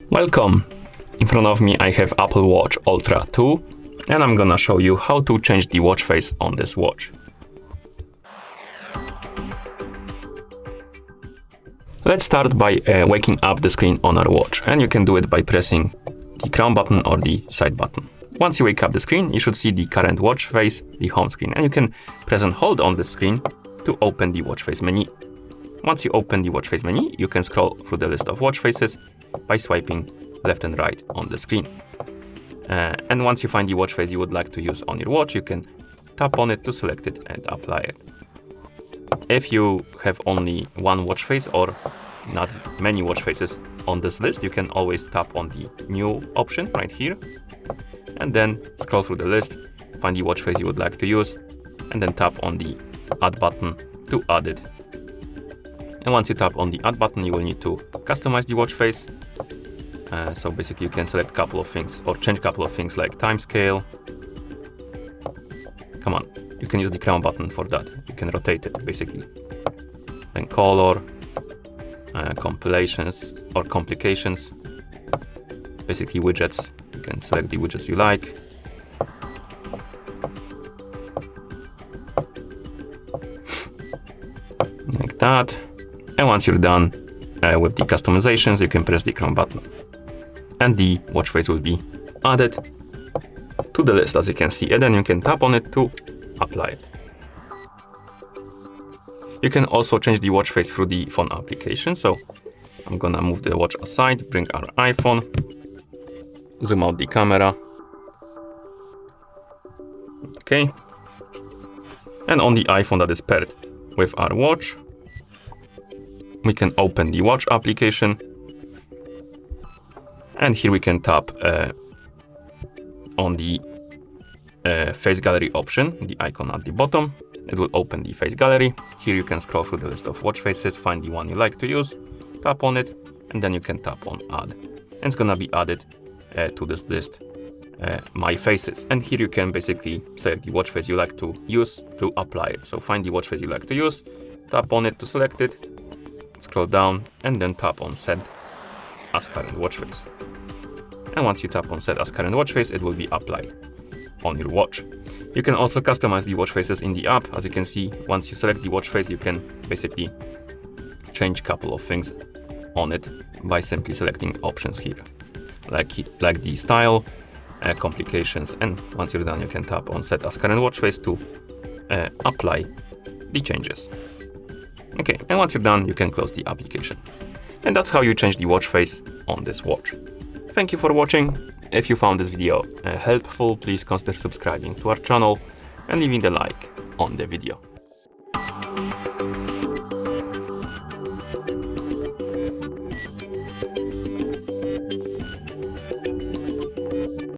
Welcome! In front of me I have Apple Watch Ultra 2 and I'm gonna show you how to change the watch face on this watch. Let's start by waking up the screen on our watch, and you can do it by pressing the crown button or the side button. Once you wake up the screen, you should see the current watch face, the home screen, and you can press and hold on the screen to open the watch face menu. Once you open the watch face menu, you can scroll through the list of watch faces by swiping left and right on the screen. And once you find the watch face you would like to use on your watch, you can tap on it to select it and apply it. If you have only one watch face or not many watch faces on this list, you can always tap on the new option right here and then scroll through the list, find the watch face you would like to use, and then tap on the add button to add it. And once you tap on the add button, you will need to customize the watch face. So basically you can select a couple of things or change a couple of things like time scale. Come on, you can use the crown button for that. You can rotate it basically. Then color, compilations or complications, basically widgets. You can select the widgets you like. Like that. And once you're done with the customizations, you can press the crown button and the watch face will be added to the list, as you can see, and then you can tap on it to apply it. You can also change the watch face through the phone application. So I'm gonna move the watch aside, bring our iPhone, zoom out the camera. Okay. And on the iPhone that is paired with our watch, we can open the watch application. And here we can tap on the face gallery option, the icon at the bottom. It will open the face gallery. Here you can scroll through the list of watch faces, find the one you like to use, tap on it, and then you can tap on add. And it's gonna be added to this list, my faces. And here you can basically select the watch face you like to use to apply it. So find the watch face you like to use, tap on it to select it, scroll down, and then tap on set as current watch face. And once you tap on set as current watch face, it will be applied on your watch. You can also customize the watch faces in the app. As you can see, once you select the watch face, you can basically change a couple of things on it by simply selecting options here, like the style, complications, and once you're done, you can tap on set as current watch face to apply the changes. Okay, and once you're done, you can close the application. And that's how you change the watch face on this watch. Thank you for watching. If you found this video helpful, please consider subscribing to our channel and leaving a like on the video.